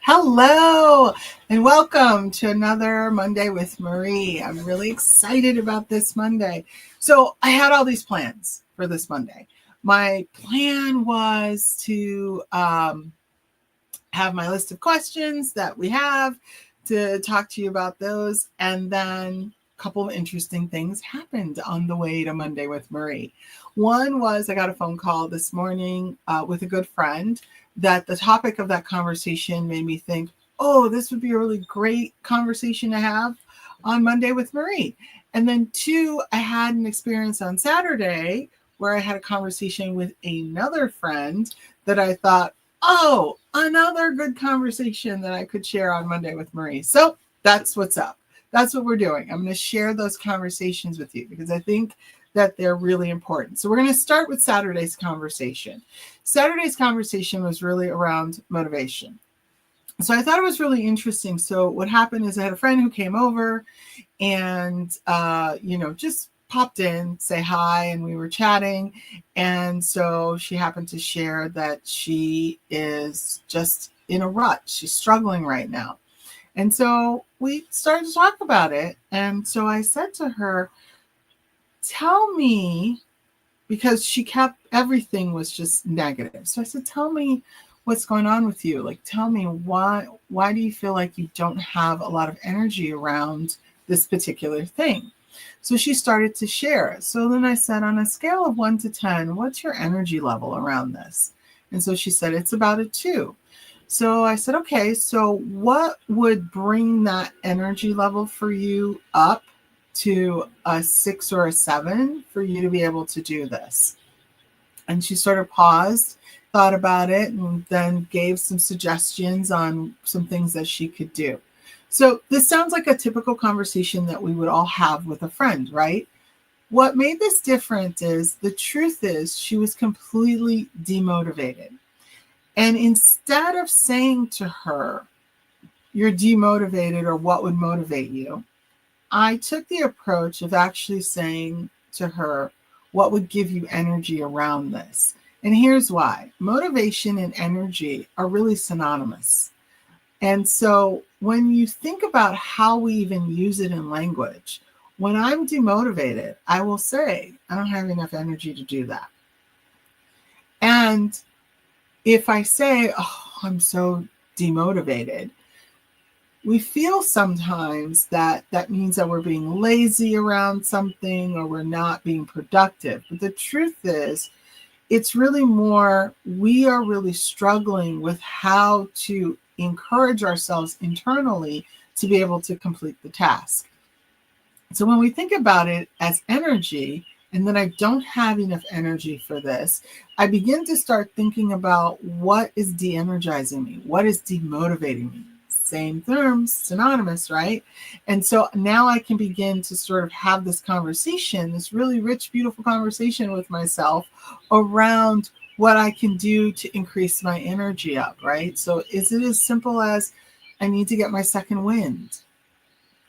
Hello, and welcome to another Monday with Marie. I'm really excited about this Monday. So, I had all these plans for this Monday. My plan was to have my list of questions that we have to talk to you about those, and then a couple of interesting things happened on the way to Monday with Marie. One was I got a phone call this morning with a good friend that the topic of that conversation made me think, oh, this would be a really great conversation to have on Monday with Marie. And then two, I had an experience on Saturday where I had a conversation with another friend that I thought, oh, another good conversation that I could share on Monday with Marie. So that's what's up. That's what we're doing. I'm going to share those conversations with you because I think that they're really important. So we're going to start with Saturday's conversation. Saturday's conversation was really around motivation. So I thought it was really interesting. So what happened is I had a friend who came over and, just popped in, say hi, and we were chatting. And so she happened to share that she is just in a rut. She's struggling right now. And so we started to talk about it. And so I said to her, tell me, because she kept, everything was just negative. So I said, tell me what's going on with you. Like, tell me why do you feel like you don't have a lot of energy around this particular thing? So she started to share. So then I said, on a scale of 1 to 10, what's your energy level around this? And so she said, it's about a 2. So I said, okay, so what would bring that energy level for you up to a 6 or a 7 for you to be able to do this? And she sort of paused, thought about it, and then gave some suggestions on some things that she could do. So this sounds like a typical conversation that we would all have with a friend, right? What made this different is the truth is she was completely demotivated. And instead of saying to her, you're demotivated or what would motivate you, I took the approach of actually saying to her, what would give you energy around this? And here's why. Motivation and energy are really synonymous. And so when you think about how we even use it in language, when I'm demotivated, I will say, I don't have enough energy to do that. And if I say, oh, I'm so demotivated, we feel sometimes that means that we're being lazy around something or we're not being productive. But the truth is, it's really more, we are really struggling with how to encourage ourselves internally to be able to complete the task. So when we think about it as energy, and then I don't have enough energy for this, I begin to start thinking about what is de-energizing me, what is demotivating me. Same terms, synonymous, right? And so now I can begin to sort of have this conversation, this really rich, beautiful conversation with myself around what I can do to increase my energy up, right? So is it as simple as I need to get my second wind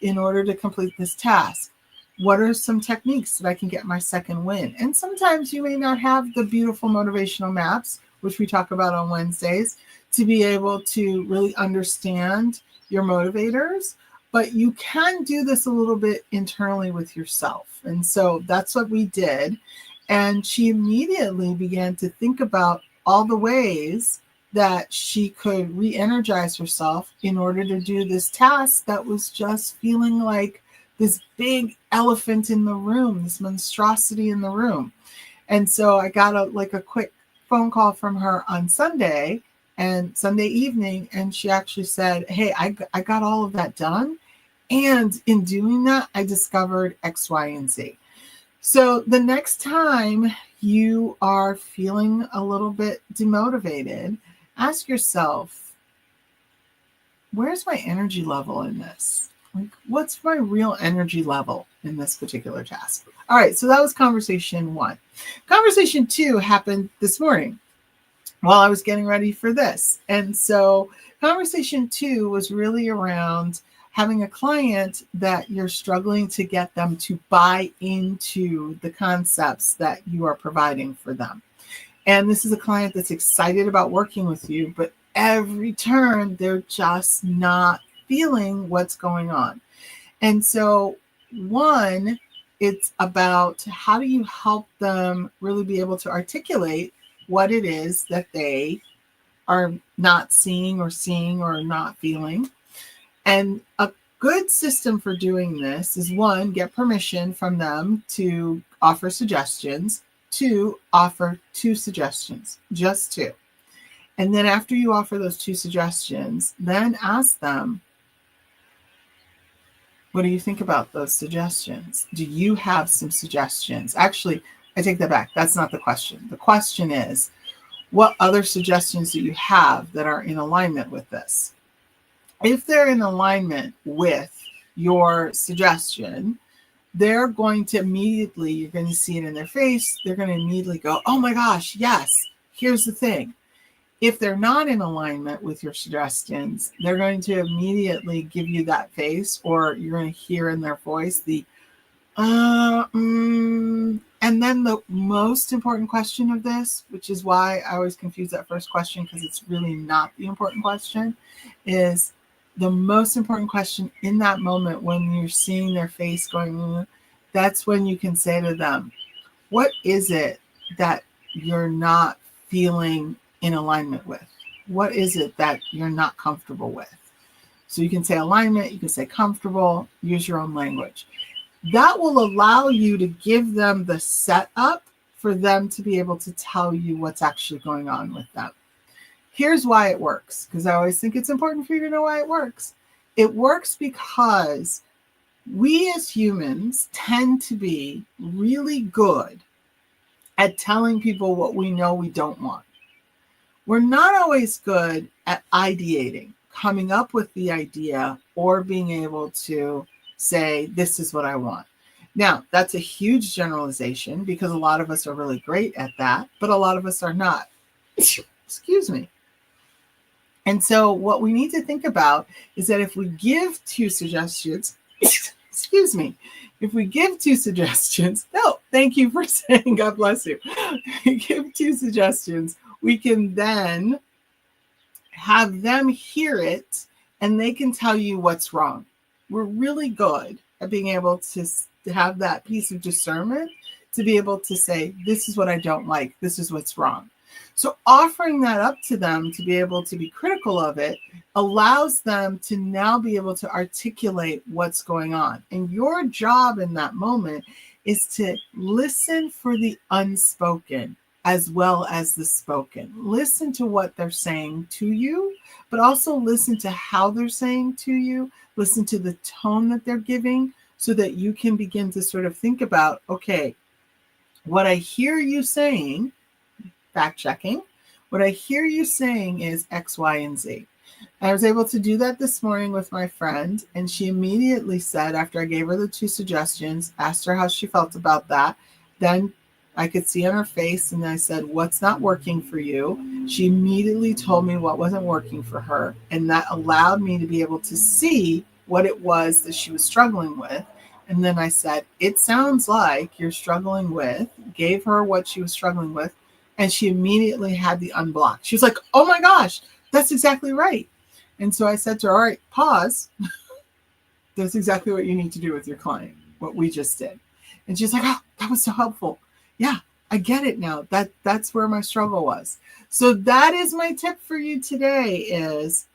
in order to complete this task? What are some techniques that I can get my second win? And sometimes you may not have the beautiful motivational maps, which we talk about on Wednesdays, to be able to really understand your motivators, but you can do this a little bit internally with yourself. And so that's what we did. And she immediately began to think about all the ways that she could re-energize herself in order to do this task that was just feeling like this big elephant in the room, this monstrosity in the room. And so I got a quick phone call from her on Sunday evening, and she actually said, hey, I got all of that done. And in doing that, I discovered X, Y, and Z. So the next time you are feeling a little bit demotivated, ask yourself, where's my energy level in this? Like, what's my real energy level in this particular task? All right, so that was conversation 1. Conversation 2 happened this morning while I was getting ready for this. And so conversation 2 was really around having a client that you're struggling to get them to buy into the concepts that you are providing for them. And this is a client that's excited about working with you, but every turn, they're just not feeling what's going on. And so, one, it's about how do you help them really be able to articulate what it is that they are not seeing or not feeling. And a good system for doing this is, one, get permission from them to offer suggestions. Two, offer two suggestions, just two. And then after you offer those two suggestions, then ask them, what do you think about those suggestions? Do you have some suggestions? Actually, I take that back. That's not the question. The question is, what other suggestions do you have that are in alignment with this? If they're in alignment with your suggestion, they're going to immediately, you're going to see it in their face, they're going to immediately go, oh my gosh, yes, here's the thing. If they're not in alignment with your suggestions, they're going to immediately give you that face, or you're going to hear in their voice the, and then the most important question of this, which is why I always confuse that first question, because it's really not the important question, is the most important question in that moment when you're seeing their face going, that's when you can say to them, what is it that you're not feeling in alignment with? What is it that you're not comfortable with? So you can say alignment, you can say comfortable, use your own language. That will allow you to give them the setup for them to be able to tell you what's actually going on with them. Here's why it works, because I always think it's important for you to know why it works. It works because we as humans tend to be really good at telling people what we know we don't want. We're not always good at ideating, coming up with the idea, or being able to say, this is what I want. Now, that's a huge generalization, because a lot of us are really great at that, but a lot of us are not. Excuse me. And so what we need to think about is that if we give two suggestions, excuse me, if we give two suggestions, no, thank you for saying, God bless you. If we give two suggestions, we can then have them hear it and they can tell you what's wrong. We're really good at being able to have that piece of discernment to be able to say, this is what I don't like, this is what's wrong. So offering that up to them to be able to be critical of it allows them to now be able to articulate what's going on. And your job in that moment is to listen for the unspoken as well as the spoken. Listen to what they're saying to you, but also listen to how they're saying to you. Listen to the tone that they're giving so that you can begin to sort of think about, okay, what I hear you saying, fact checking, what I hear you saying is X, Y, and Z. I was able to do that this morning with my friend, and she immediately said, after I gave her the two suggestions, asked her how she felt about that, then I could see on her face, and I said, what's not working for you? She immediately told me what wasn't working for her, and that allowed me to be able to see what it was that she was struggling with. And then I said, it sounds like you're struggling with, gave her what she was struggling with, and she immediately had the unblock. She was like, oh my gosh, that's exactly right. And so I said to her, all right, pause. That's exactly what you need to do with your client, what we just did. And she's like, oh, that was so helpful. Yeah, I get it now. That's where my struggle was. So that is my tip for you today is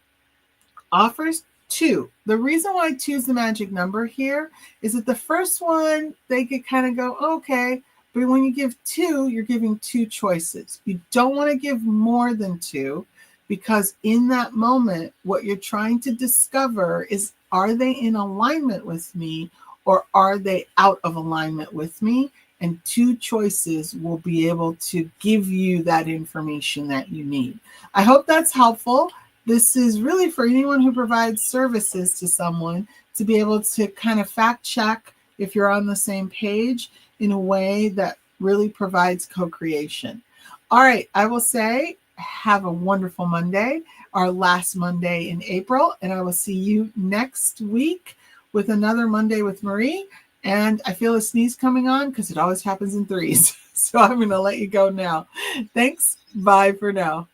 offers two. The reason why 2 is the magic number here is that the first one, they could kind of go, okay. But when you give 2, you're giving 2 choices. You don't want to give more than 2 because in that moment, what you're trying to discover is, are they in alignment with me or are they out of alignment with me? And 2 choices will be able to give you that information that you need. I hope that's helpful. This is really for anyone who provides services to someone to be able to kind of fact check if you're on the same page in a way that really provides co-creation. All right, I will say have a wonderful Monday, our last Monday in April, and I will see you next week with another Monday with Marie. And I feel a sneeze coming on because it always happens in threes. So I'm going to let you go now. Thanks. Bye for now.